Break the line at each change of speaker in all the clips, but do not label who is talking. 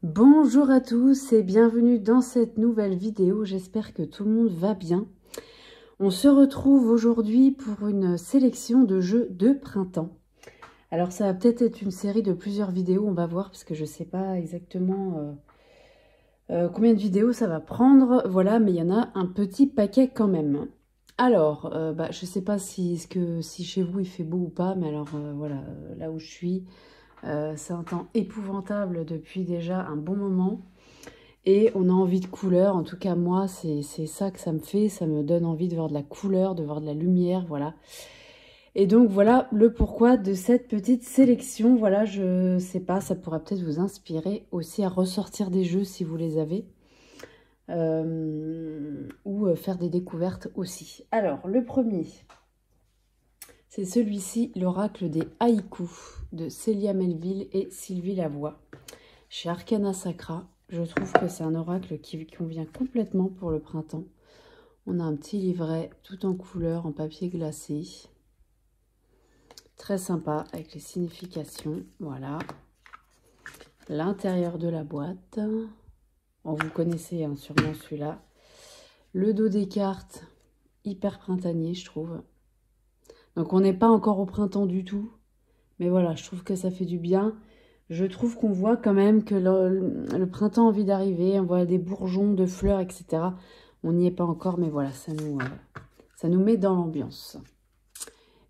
Bonjour à tous et bienvenue dans cette nouvelle vidéo, j'espère que tout le monde va bien. On se retrouve aujourd'hui pour une sélection de jeux de printemps. Alors ça va peut-être être une série de plusieurs vidéos, on va voir parce que je ne sais pas exactement combien de vidéos ça va prendre. Voilà, mais il y en a un petit paquet quand même. Alors, je ne sais pas si chez vous il fait beau ou pas, mais alors voilà, là où je suis, c'est un temps épouvantable depuis déjà un bon moment. Et on a envie de couleur, en tout cas moi c'est ça que ça me fait, ça me donne envie de voir de la couleur, de voir de la lumière, voilà. Et donc voilà le pourquoi de cette petite sélection, voilà, je sais pas, ça pourra peut-être vous inspirer aussi à ressortir des jeux si vous les avez, ou faire des découvertes aussi. Alors le premier, c'est celui-ci, l'oracle des haïkus de Célia Melville et Sylvie Lavoie, chez Arcana Sacra. Je trouve que c'est un oracle qui convient complètement pour le printemps. On a un petit livret tout en couleur, en papier glacé. Très sympa, avec les significations. Voilà. L'intérieur de la boîte. Bon, vous connaissez hein, sûrement celui-là. Le dos des cartes, hyper printanier, je trouve. Donc, on n'est pas encore au printemps du tout. Mais voilà, je trouve que ça fait du bien. Je trouve qu'on voit quand même que le printemps a envie d'arriver. On voit des bourgeons de fleurs, etc. On n'y est pas encore, mais voilà, ça nous met dans l'ambiance.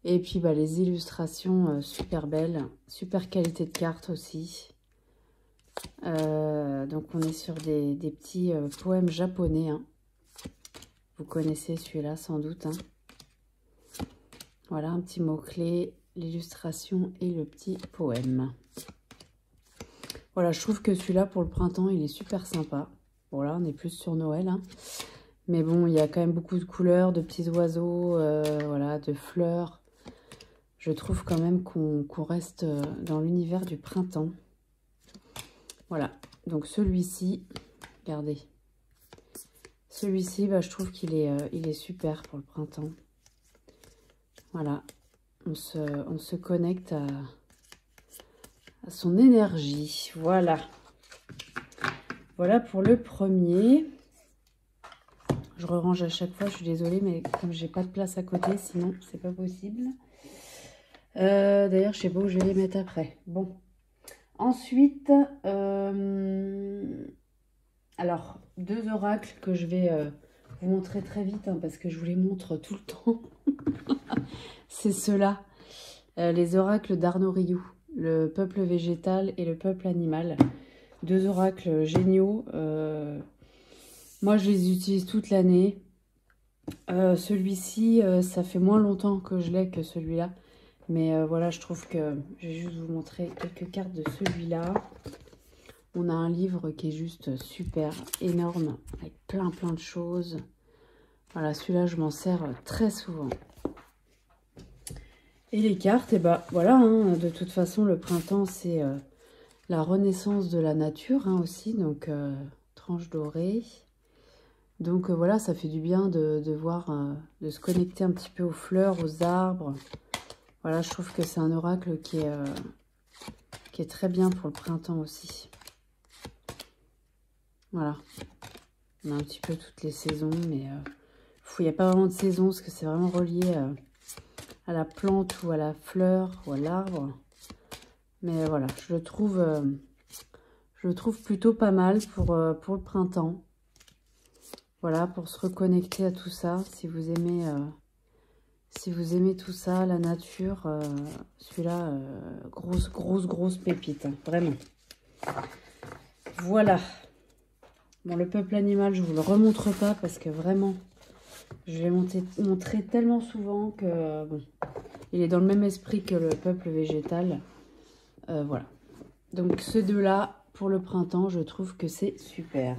Et puis, les illustrations super belles. Super qualité de cartes aussi. Donc, on est sur des petits poèmes japonais. Hein. Vous connaissez celui-là, sans doute. Hein. Voilà, un petit mot-clé, l'illustration et le petit poème. Voilà, je trouve que celui-là, pour le printemps, il est super sympa. Bon, là, on est plus sur Noël. Hein. Mais bon, il y a quand même beaucoup de couleurs, de petits oiseaux, voilà, de fleurs. Je trouve quand même qu'on reste dans l'univers du printemps. Voilà, donc celui-ci, regardez. Celui-ci, je trouve qu'il est, il est super pour le printemps. Voilà, on se connecte à son énergie. Voilà. Voilà pour le premier. Je range à chaque fois, je suis désolée, mais comme j'ai pas de place à côté, sinon c'est pas possible. D'ailleurs, je sais pas où je vais les mettre après. Bon. Ensuite, alors, deux oracles que je vais vous montrer très vite, hein, parce que je vous les montre tout le temps. C'est ceux-là, les oracles d'Arnaud Rioux, le peuple végétal et le peuple animal. Deux oracles géniaux. Moi, je les utilise toute l'année. Celui-ci, ça fait moins longtemps que je l'ai que celui-là. Mais voilà, je trouve que je vais juste vous montrer quelques cartes de celui-là. On a un livre qui est juste super, énorme, avec plein de choses. Voilà, celui-là, je m'en sers très souvent. Et les cartes, et voilà, hein, de toute façon, le printemps, c'est la renaissance de la nature hein, aussi. Donc, tranche dorée. Donc, voilà, ça fait du bien de voir, de se connecter un petit peu aux fleurs, aux arbres. Voilà, je trouve que c'est un oracle qui est très bien pour le printemps aussi. Voilà. On a un petit peu toutes les saisons, mais il n'y a pas vraiment de saison, parce que c'est vraiment relié à la plante ou à la fleur ou à l'arbre. Mais voilà, je le trouve plutôt pas mal pour le printemps. Voilà, pour se reconnecter à tout ça, si vous aimez tout ça, la nature, celui-là, grosse pépite, hein, vraiment. Voilà. Bon, le peuple animal, je vous le remontre pas parce que vraiment, je l'ai montré tellement souvent que, bon, il est dans le même esprit que le peuple végétal. Voilà. Donc, ces deux-là, pour le printemps, je trouve que c'est super.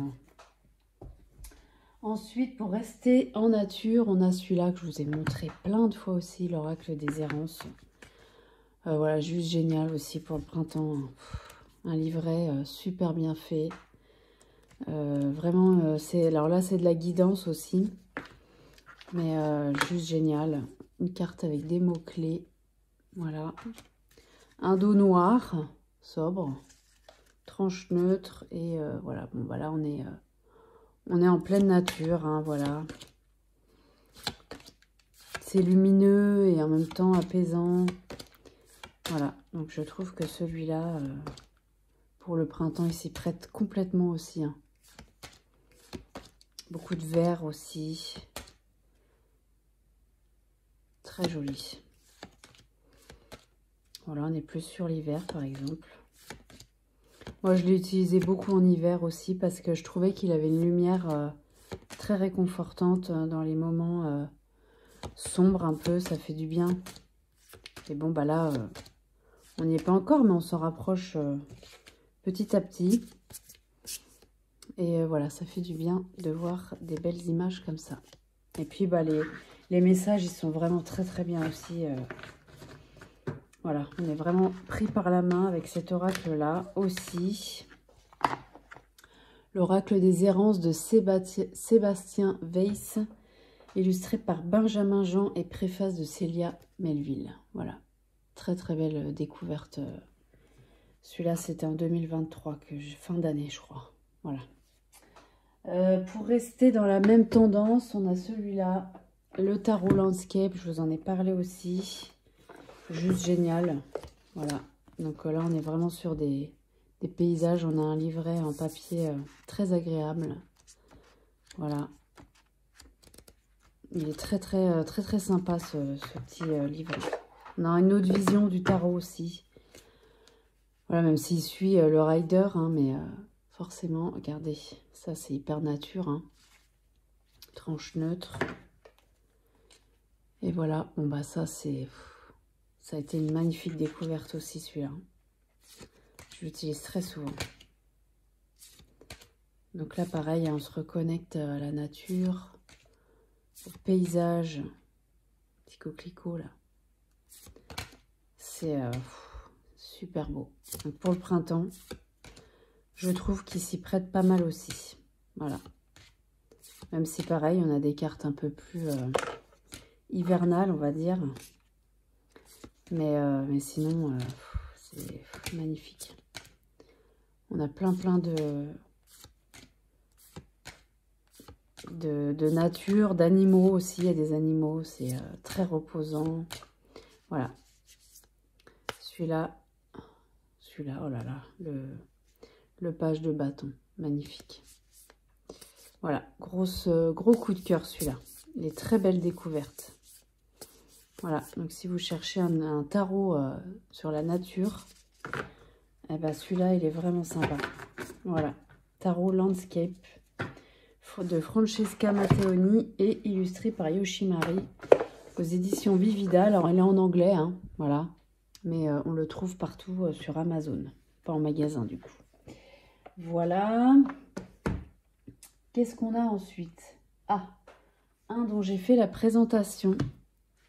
Ensuite, pour rester en nature, on a celui-là que je vous ai montré plein de fois aussi, l'oracle des errances. Voilà, juste génial aussi pour le printemps. Un livret super bien fait. Vraiment, alors là, c'est de la guidance aussi. Mais juste génial. Une carte avec des mots-clés. Voilà. Un dos noir, sobre. tranche neutre. Et voilà, bon bah là on est en pleine nature, hein, voilà. C'est lumineux et en même temps apaisant. Voilà, donc je trouve que celui-là, pour le printemps, il s'y prête complètement aussi, hein. Beaucoup de vert aussi. Très joli. Voilà, on est plus sur l'hiver, par exemple. Moi, je l'ai utilisé beaucoup en hiver aussi parce que je trouvais qu'il avait une lumière très réconfortante dans les moments sombres un peu. Ça fait du bien. Et bon, bah là, on n'y est pas encore, mais on s'en rapproche petit à petit. Et voilà, ça fait du bien de voir des belles images comme ça. Et puis, bah, les messages, ils sont vraiment très, très bien aussi. Voilà, on est vraiment pris par la main avec cet oracle-là aussi. L'oracle des errances de Sébastien Weiss, illustré par Benjamin Jean et préface de Célia Melville. Voilà, très très belle découverte. Celui-là, c'était en 2023, fin d'année, je crois. Voilà. Pour rester dans la même tendance, on a celui-là, le Tarot Landscape. Je vous en ai parlé aussi. Juste génial. Voilà. Donc là, on est vraiment sur des paysages. On a un livret en papier très agréable. Voilà. Il est très très sympa ce petit livre. On a une autre vision du tarot aussi. Voilà, même s'il suit le rider, hein, mais forcément, regardez, ça c'est hyper nature, hein. Tranche neutre. Et voilà, bon bah ça a été une magnifique découverte aussi celui-là. Je l'utilise très souvent. Donc là pareil, on se reconnecte à la nature, au paysage, petit coquelicot là. C'est super beau. Donc pour le printemps, je trouve qu'il s'y prête pas mal aussi. Voilà. Même si pareil, on a des cartes un peu plus hivernales, on va dire. Mais sinon, c'est magnifique. On a plein de nature, d'animaux aussi. Il y a des animaux, c'est très reposant. Voilà. Celui-là, oh là là, le page de bâton, magnifique. Voilà, gros coup de cœur celui-là. Il est très belle découverte. Voilà, donc si vous cherchez un tarot sur la nature, eh ben celui-là, il est vraiment sympa. Voilà, Tarot Landscape de Francesca Matteoni et illustré par Yoshimari aux éditions Vivida. Alors, elle est en anglais, hein, voilà, mais on le trouve partout sur Amazon, pas en magasin du coup. Voilà. Qu'est-ce qu'on a ensuite? Ah, un dont j'ai fait la présentation.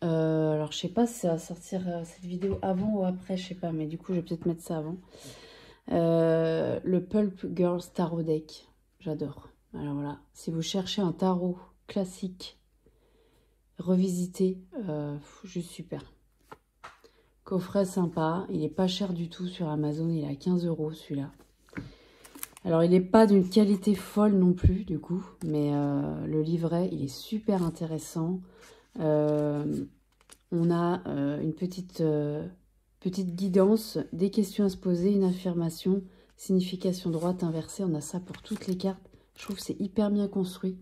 Alors, je sais pas si ça va sortir cette vidéo avant ou après, je sais pas, mais du coup, je vais peut-être mettre ça avant. Le Pulp Girls Tarot Deck, j'adore. Alors voilà, si vous cherchez un tarot classique, revisité, juste super. Coffret sympa, il est pas cher du tout sur Amazon, il est à 15 € celui-là. Alors, il n'est pas d'une qualité folle non plus, du coup, mais le livret, il est super intéressant. On a une petite guidance, des questions à se poser, une affirmation, signification droite, inversée. On a ça pour toutes les cartes. Je trouve que c'est hyper bien construit,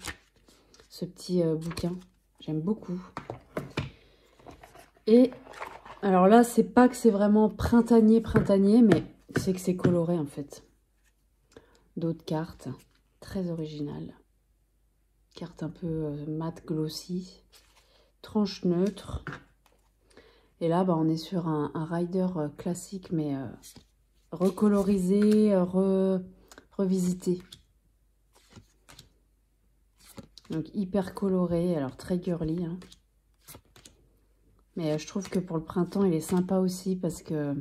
ce petit bouquin. J'aime beaucoup. Et alors là, c'est pas que c'est vraiment printanier, mais c'est que c'est coloré en fait. D'autres cartes, très originales. Carte un peu mat glossy. Tranche neutre. Et là, bah, on est sur un rider classique, mais recolorisé, revisité. Donc, hyper coloré, alors très girly. Hein. Mais je trouve que pour le printemps, il est sympa aussi parce que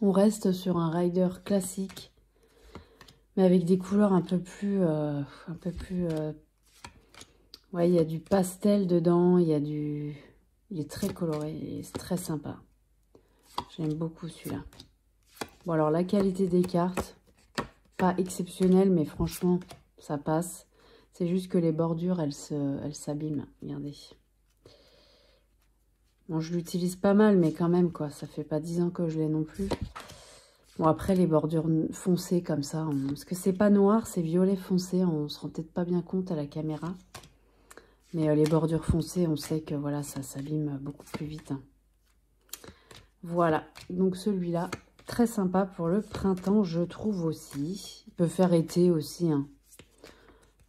on reste sur un rider classique, mais avec des couleurs un peu plus... ouais, il y a du pastel dedans, il y a du... Il est très coloré, c'est très sympa. J'aime beaucoup celui-là. Bon, alors la qualité des cartes, pas exceptionnel, mais franchement, ça passe. C'est juste que les bordures, elles s'abîment. Regardez. Bon, je l'utilise pas mal, mais quand même, quoi. Ça fait pas 10 ans que je l'ai non plus. Bon, après, les bordures foncées comme ça, parce que c'est pas noir, c'est violet foncé. On se rend peut-être pas bien compte à la caméra. Mais les bordures foncées, on sait que voilà, ça s'abîme beaucoup plus vite. Hein. Voilà, donc celui-là, très sympa pour le printemps, je trouve aussi. Il peut faire été aussi. Hein.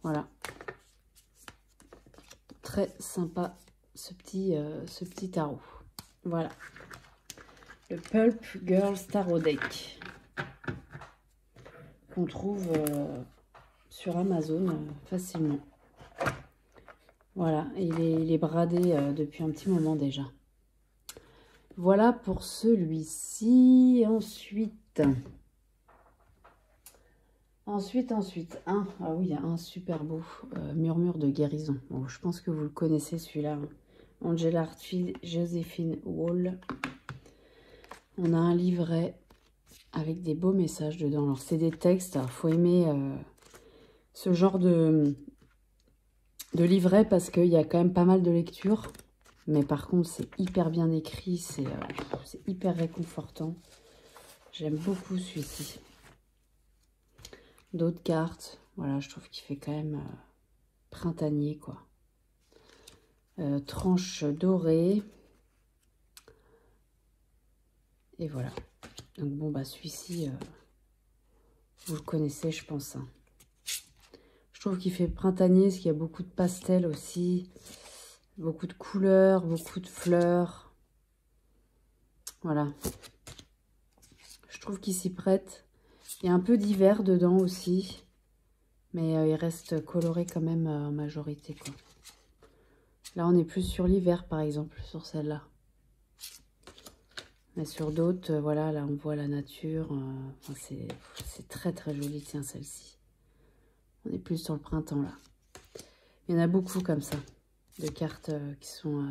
Voilà. Très sympa ce petit tarot. Voilà. Le Pulp Girls Tarot Deck. Qu'on trouve sur Amazon facilement. Voilà, il est bradé depuis un petit moment déjà. Voilà pour celui-ci. Ensuite, ah oui, il y a un super beau murmure de guérison. Bon, je pense que vous le connaissez celui-là. Hein. Angela Hartfield, Joséphine Wall. On a un livret avec des beaux messages dedans. Alors, c'est des textes. Il faut aimer ce genre de livret parce qu'il y a quand même pas mal de lectures. Mais par contre, c'est hyper bien écrit. C'est hyper réconfortant. J'aime beaucoup celui-ci. D'autres cartes. Voilà, je trouve qu'il fait quand même printanier, quoi. Tranche dorée. Et voilà. Donc bon, bah celui-ci, vous le connaissez, je pense. Hein. Je trouve qu'il fait printanier, parce qu'il y a beaucoup de pastels aussi. Beaucoup de couleurs, beaucoup de fleurs. Voilà. Je trouve qu'il s'y prête. Il y a un peu d'hiver dedans aussi. Mais il reste coloré quand même en majorité, quoi. Là, on est plus sur l'hiver, par exemple, sur celle-là. Mais sur d'autres, voilà, là, on voit la nature. Enfin, c'est très, très joli, tiens, celle-ci. On est plus sur le printemps, là. Il y en a beaucoup comme ça, de cartes qui sont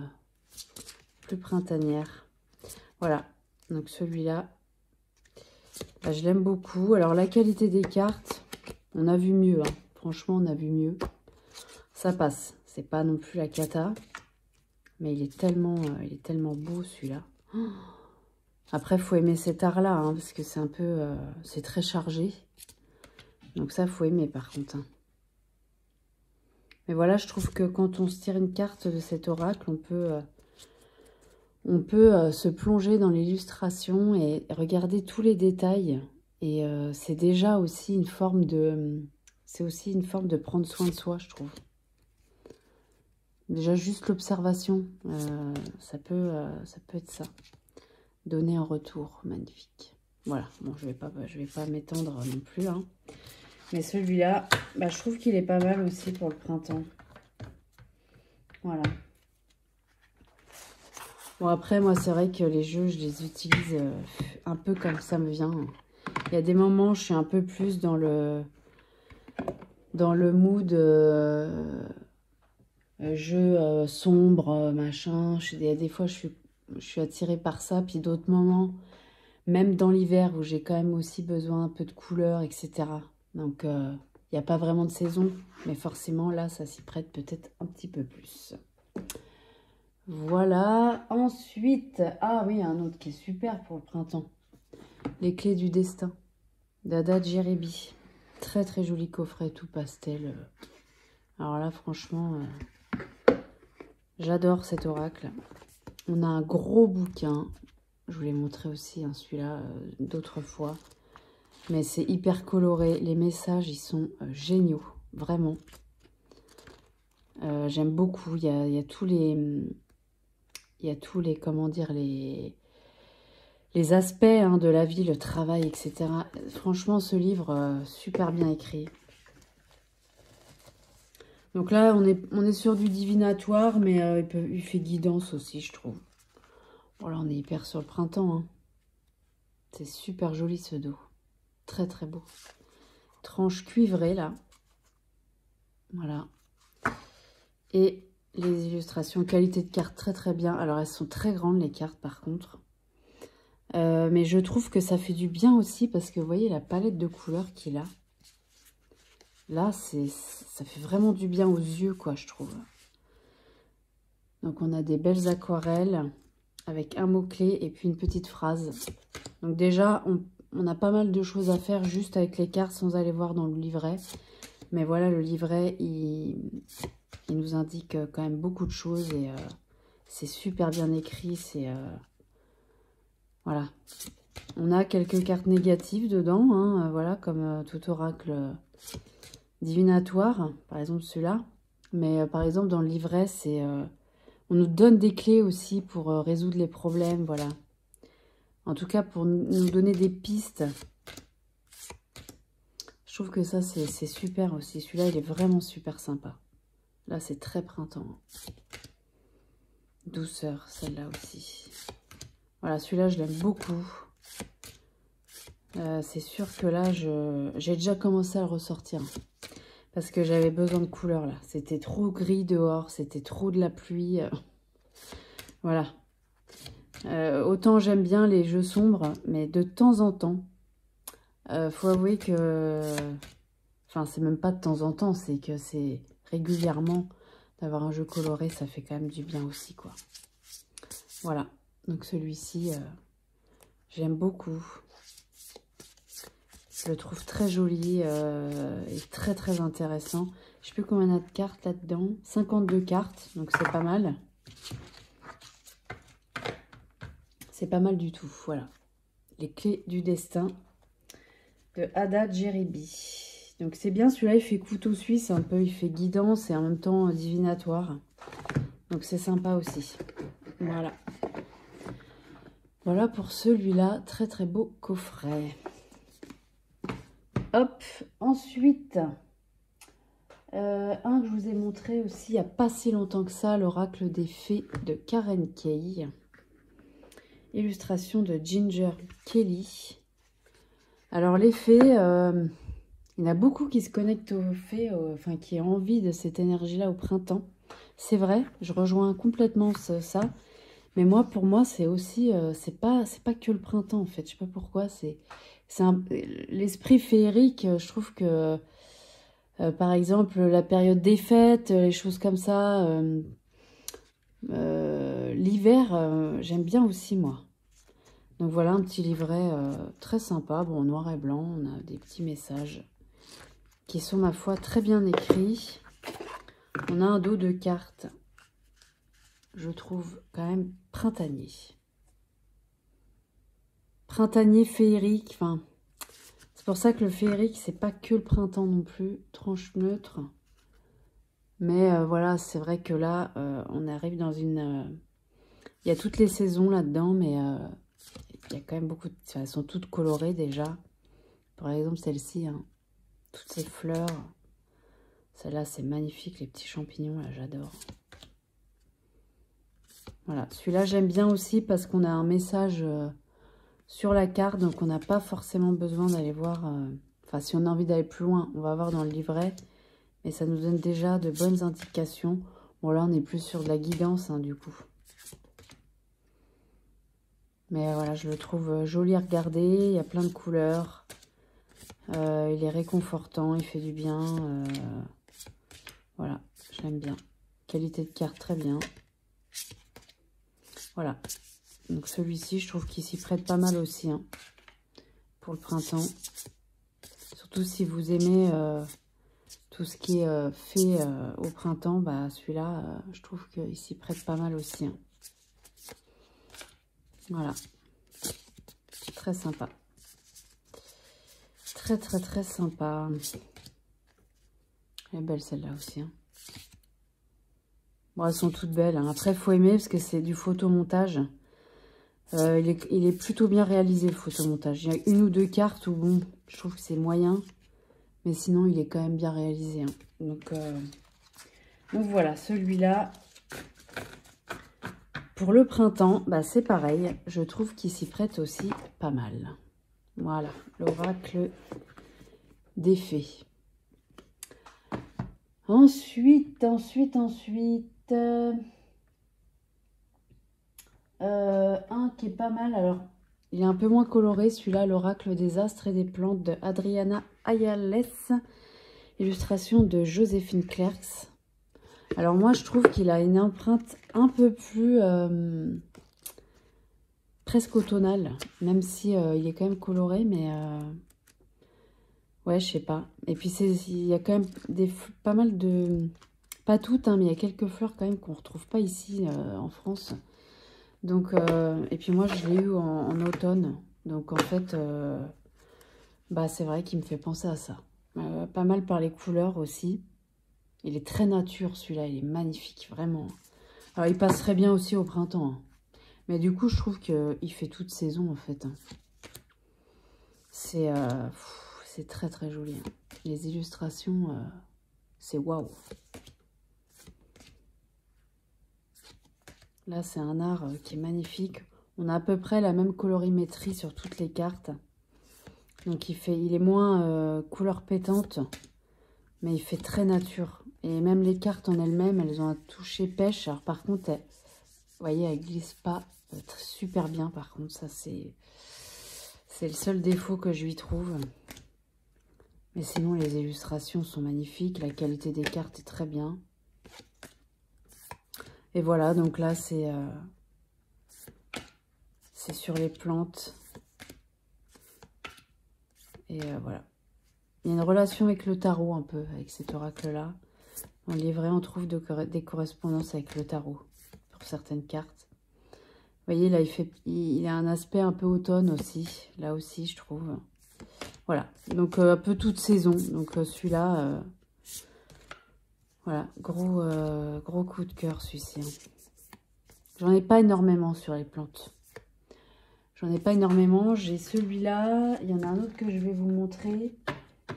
plus printanières. Voilà, donc celui-là, bah, je l'aime beaucoup. Alors, la qualité des cartes, on a vu mieux, hein. Franchement, on a vu mieux. Ça passe. C'est pas non plus la cata. Mais il est tellement beau, celui-là. Oh, après, il faut aimer cet art-là, hein, parce que c'est un peu... c'est très chargé. Donc ça, il faut aimer, par contre. Hein. Mais voilà, je trouve que quand on se tire une carte de cet oracle, on peut se plonger dans l'illustration et regarder tous les détails. Et c'est déjà aussi une forme de... C'est aussi une forme de prendre soin de soi, je trouve. Déjà, juste l'observation, ça peut être ça. Donner un retour, magnifique. Voilà, bon, je vais pas m'étendre non plus. Hein. Mais celui-là, bah, je trouve qu'il est pas mal aussi pour le printemps. Voilà. Bon, après, moi, c'est vrai que les jeux, je les utilise un peu comme ça me vient. Il y a des moments, je suis un peu plus dans le mood jeu sombre, machin. Des fois, je suis attirée par ça. Puis d'autres moments, même dans l'hiver, où j'ai quand même aussi besoin un peu de couleurs, etc. Donc, il n'y a pas vraiment de saison. Mais forcément, là, ça s'y prête peut-être un petit peu plus. Voilà. Ensuite, ah oui, un autre qui est super pour le printemps. Les clés du destin. Dada Djeribi. Très, très joli coffret, tout pastel. Alors là, franchement... j'adore cet oracle. On a un gros bouquin. Je vous l'ai montré aussi, hein, celui-là, d'autres fois. Mais c'est hyper coloré. Les messages, ils sont géniaux. Vraiment. J'aime beaucoup. Il y a tous les... comment dire, les aspects hein, de la vie, le travail, etc. Franchement, ce livre, super bien écrit. Donc là, on est sur du divinatoire, mais il fait guidance aussi, je trouve. Voilà, on est hyper sur le printemps. Hein. C'est super joli ce dos. Très, très beau. Tranche cuivrée, là. Voilà. Et les illustrations, qualité de carte, très, très bien. Alors, elles sont très grandes, les cartes, par contre. Mais je trouve que ça fait du bien aussi, parce que vous voyez la palette de couleurs qu'il a. là, ça fait vraiment du bien aux yeux, quoi, je trouve. Donc, on a des belles aquarelles avec un mot-clé et puis une petite phrase. Donc, déjà, on a pas mal de choses à faire juste avec les cartes sans aller voir dans le livret. Mais voilà, le livret, il nous indique quand même beaucoup de choses et c'est super bien écrit. C'est voilà. On a quelques cartes négatives dedans, hein, voilà, comme tout oracle divinatoire, par exemple celui-là. Mais par exemple, dans le livret, c'est on nous donne des clés aussi pour résoudre les problèmes, voilà. En tout cas, pour nous donner des pistes. Je trouve que ça, c'est super aussi. Celui-là, il est vraiment super sympa. Là, c'est très printemps. Douceur, celle-là aussi. Voilà, celui-là, je l'aime beaucoup. C'est sûr que là, j'ai déjà commencé à le ressortir. Parce que j'avais besoin de couleurs, là. C'était trop gris dehors. C'était trop de la pluie. Voilà. Autant j'aime bien les jeux sombres, mais de temps en temps, faut avouer que... Enfin, c'est même pas de temps en temps, c'est que c'est régulièrement d'avoir un jeu coloré, ça fait quand même du bien aussi, quoi. Voilà. Donc celui-ci, j'aime beaucoup. Je le trouve très joli et très très intéressant. Je sais plus combien il y a de cartes là-dedans. 52 cartes, donc c'est pas mal. C'est pas mal du tout, voilà. Les clés du destin de Ada Jeribi. Donc c'est bien, celui-là il fait couteau suisse un peu, il fait guidance et en même temps divinatoire. Donc c'est sympa aussi. Voilà. Voilà pour celui-là, très très beau coffret. Hop, ensuite, un que je vous ai montré aussi il n'y a pas si longtemps que ça, l'oracle des fées de Karen Kay. Illustration de Ginger Kelly. Alors les fées, il y en a beaucoup qui se connectent aux fées, enfin qui ont envie de cette énergie-là au printemps. C'est vrai, je rejoins complètement ça. Mais moi, pour moi, c'est aussi, c'est pas que le printemps en fait. Je sais pas pourquoi. C'est l'esprit féerique. Je trouve que, par exemple, la période des fêtes, les choses comme ça, l'hiver, j'aime bien aussi moi. Donc voilà un petit livret très sympa, bon, en noir et blanc. On a des petits messages qui sont, ma foi, très bien écrits. On a un dos de cartes, je trouve, quand même printanier. Printanier féerique, enfin, c'est pour ça que le féerique, c'est pas que le printemps non plus, tranche neutre. Mais voilà, c'est vrai que là, on arrive dans une... il y a toutes les saisons là-dedans, mais il y a quand même beaucoup de... Elles sont toutes colorées déjà. Par exemple, celle-ci, hein, toutes ces fleurs. Celle-là, c'est magnifique, les petits champignons, là, j'adore. Voilà, celui-là, j'aime bien aussi parce qu'on a un message sur la carte, donc on n'a pas forcément besoin d'aller voir... Enfin, si on a envie d'aller plus loin, on va voir dans le livret. Mais ça nous donne déjà de bonnes indications. Bon, là, on est plus sur de la guidance, hein, du coup. Mais voilà, je le trouve joli à regarder. Il y a plein de couleurs. Il est réconfortant, il fait du bien. Voilà, je l'aime bien. Qualité de carte, très bien. Voilà. Donc celui-ci, je trouve qu'il s'y prête pas mal aussi, hein, pour le printemps. Surtout si vous aimez tout ce qui est fait au printemps, bah celui-là, je trouve qu'il s'y prête pas mal aussi, hein. Voilà. Très sympa. Très, très, très sympa. Elle est belle celle-là aussi, hein. Bon, elles sont toutes belles, hein. Après, il faut aimer parce que c'est du photomontage. Il est plutôt bien réalisé, le photomontage. Il y a une ou deux cartes où, bon, je trouve que c'est moyen. Mais sinon, il est quand même bien réalisé, hein. Donc voilà, celui-là, pour le printemps, bah, c'est pareil. Je trouve qu'il s'y prête aussi pas mal. Voilà, l'oracle des fées. Ensuite, un qui est pas mal. Alors, il est un peu moins coloré, celui-là, l'oracle des astres et des plantes de Adriana Ayales. Illustration de Joséphine Clercs. Alors moi, je trouve qu'il a une empreinte un peu plus presque automnale, même si il est quand même coloré, mais ouais, je sais pas. Et puis il y a quand même pas mal de, pas toutes, hein, mais il y a quelques fleurs quand même qu'on retrouve pas ici en France. Donc et puis moi, je l'ai eu en automne, donc en fait, bah c'est vrai qu'il me fait penser à ça. Pas mal par les couleurs aussi. Il est très nature, celui-là. Il est magnifique, vraiment. Alors, il passerait bien aussi au printemps. Hein. Mais du coup, je trouve qu'il fait toute saison, en fait. Hein. C'est très, très joli. Hein. Les illustrations, c'est waouh. Là, c'est un art qui est magnifique. On a à peu près la même colorimétrie sur toutes les cartes. Donc, il est moins couleur pétante. Mais il fait très nature. Et même les cartes en elles-mêmes, elles ont un toucher pêche. Alors par contre, vous voyez, elles glissent pas super bien. Par contre, ça c'est le seul défaut que je lui trouve. Mais sinon, les illustrations sont magnifiques. La qualité des cartes est très bien. Et voilà, donc là, c'est sur les plantes. Et voilà. Il y a une relation avec le tarot un peu, avec cet oracle-là. En livret, on trouve des correspondances avec le tarot pour certaines cartes. Vous voyez, là, il a un aspect un peu automne aussi. Là aussi, je trouve. Voilà. Donc, un peu toute saison. Donc, celui-là, voilà. Gros coup de cœur, celui-ci. Hein. J'en ai pas énormément sur les plantes. J'en ai pas énormément. J'ai celui-là. Il y en a un autre que je vais vous montrer.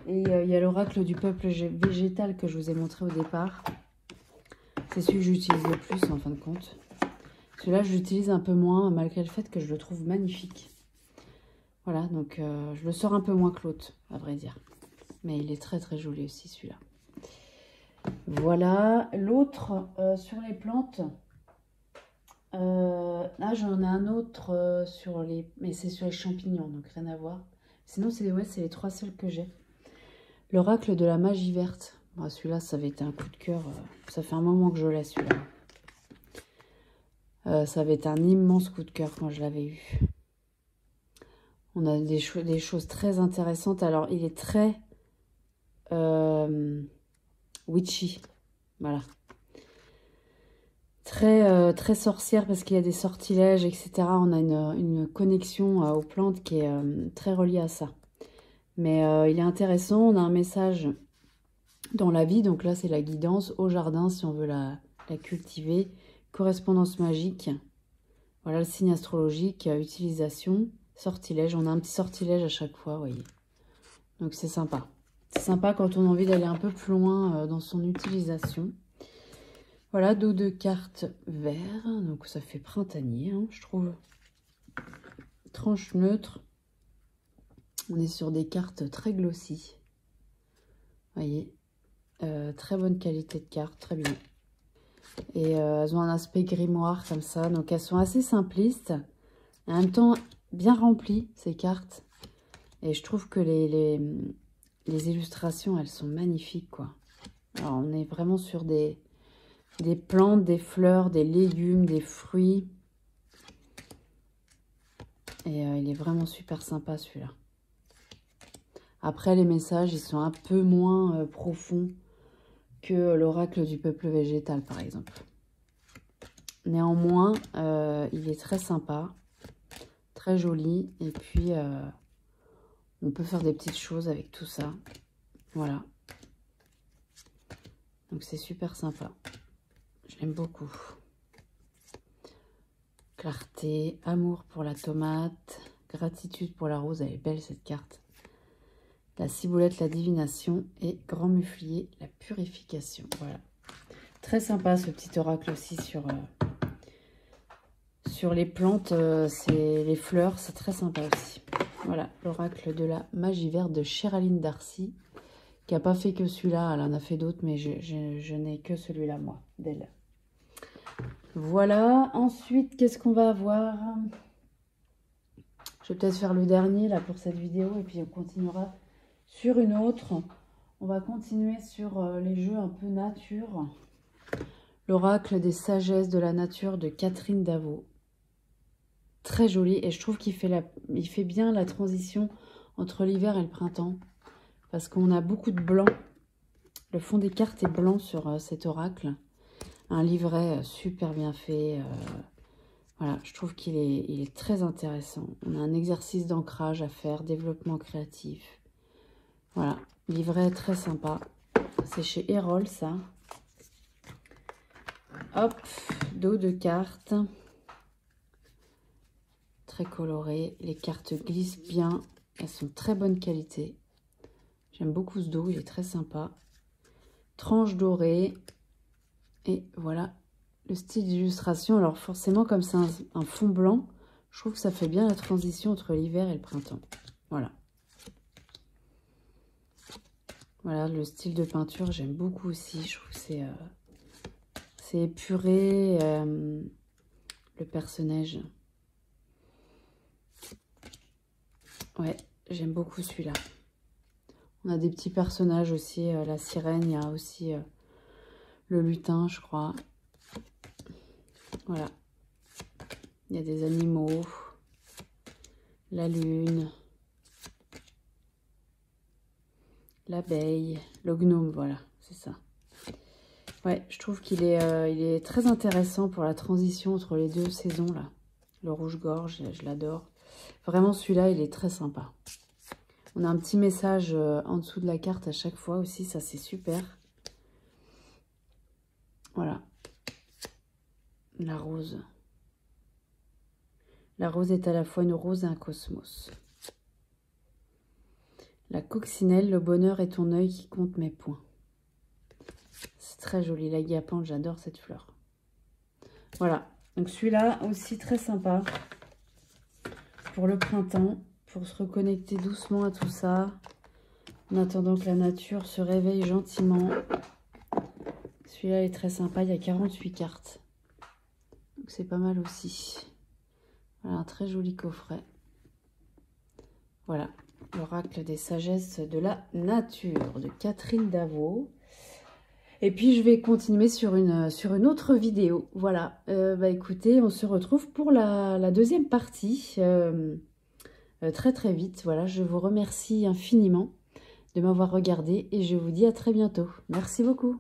Et il y a l'oracle du peuple végétal que je vous ai montré au départ. C'est celui que j'utilise le plus en fin de compte. Celui-là, je l'utilise un peu moins, malgré le fait que je le trouve magnifique. Voilà, donc je le sors un peu moins que l'autre, à vrai dire. Mais il est très très joli aussi, celui-là. Voilà, l'autre sur les plantes. Là, j'en ai un autre mais c'est sur les champignons, donc rien à voir. Sinon, c'est les trois seuls que j'ai. L'oracle de la magie verte. Bon, celui-là, ça avait été un coup de cœur. Ça fait un moment que je l'ai, celui-là. Ça avait été un immense coup de cœur quand je l'avais eu. On a des choses très intéressantes. Alors, il est très witchy. Voilà. Très sorcière parce qu'il y a des sortilèges, etc. On a une connexion aux plantes qui est très reliée à ça. Mais il est intéressant. On a un message dans la vie. Donc là, c'est la guidance au jardin si on veut la cultiver. Correspondance magique. Voilà le signe astrologique. Utilisation. Sortilège. On a un petit sortilège à chaque fois, vous voyez. Donc c'est sympa. C'est sympa quand on a envie d'aller un peu plus loin dans son utilisation. Voilà, dos de cartes vert. Donc ça fait printanier, hein, je trouve. Tranche neutre. On est sur des cartes très glossy. Vous voyez. Très bonne qualité de cartes, très bien. Et elles ont un aspect grimoire comme ça. Donc elles sont assez simplistes. En même temps, bien remplies, ces cartes. Et je trouve que les illustrations, elles sont magnifiques, quoi. Alors, on est vraiment sur des plantes, des fleurs, des légumes, des fruits. Et il est vraiment super sympa, celui-là. Après, les messages, ils sont un peu moins profonds que l'oracle du peuple végétal, par exemple. Néanmoins, il est très sympa, très joli. Et puis, on peut faire des petites choses avec tout ça. Voilà. Donc, c'est super sympa. Je l'aime beaucoup. Clarté, amour pour la tomate, gratitude pour la rose. Elle est belle, cette carte. La ciboulette, la divination. Et grand muflier, la purification. Voilà. Très sympa, ce petit oracle aussi sur les plantes. Les fleurs, c'est très sympa aussi. Voilà, l'oracle de la magie verte de Cheraline Darcy, qui n'a pas fait que celui-là. Elle en a fait d'autres, mais je n'ai que celui-là, moi, d'elle. Voilà, ensuite, qu'est-ce qu'on va avoir? Je vais peut-être faire le dernier, là, pour cette vidéo, et puis on continuera sur une autre. On va continuer sur les jeux un peu nature. L'oracle des sagesses de la nature de Catherine Davot. Très joli et je trouve qu'il fait bien la transition entre l'hiver et le printemps. Parce qu'on a beaucoup de blanc. Le fond des cartes est blanc sur cet oracle. Un livret super bien fait. Voilà, je trouve qu'il est très intéressant. On a un exercice d'ancrage à faire, développement créatif. Voilà, livret très sympa. C'est chez Erol, ça. Hop, dos de cartes. Très coloré. Les cartes glissent bien. Elles sont de très bonne qualité. J'aime beaucoup ce dos, il est très sympa. Tranche dorée. Et voilà le style d'illustration. Alors forcément, comme c'est un fond blanc, je trouve que ça fait bien la transition entre l'hiver et le printemps. Voilà. Voilà, le style de peinture, j'aime beaucoup aussi. Je trouve que c'est épuré. Le personnage. Ouais, j'aime beaucoup celui-là. On a des petits personnages aussi. La sirène, il y a aussi le lutin, je crois. Voilà. Il y a des animaux. La lune. L'abeille. Le gnome, voilà, c'est ça. Ouais, je trouve qu'il est très intéressant pour la transition entre les deux saisons, là. Le rouge-gorge, je l'adore. Vraiment, celui-là, il est très sympa. On a un petit message en dessous de la carte à chaque fois aussi, ça c'est super. Voilà. La rose. La rose est à la fois une rose et un cosmos. La coccinelle, le bonheur est ton œil qui compte mes points. C'est très joli, la guapante, j'adore cette fleur. Voilà, donc celui-là aussi très sympa pour le printemps, pour se reconnecter doucement à tout ça, en attendant que la nature se réveille gentiment. Celui-là est très sympa, il y a 48 cartes, donc c'est pas mal aussi. Voilà, un très joli coffret. Voilà, l'oracle des sagesses de la nature de Catherine Davot. Et puis, je vais continuer sur une autre vidéo. Voilà, bah écoutez, on se retrouve pour la deuxième partie très très vite. Voilà, je vous remercie infiniment de m'avoir regardé et je vous dis à très bientôt. Merci beaucoup.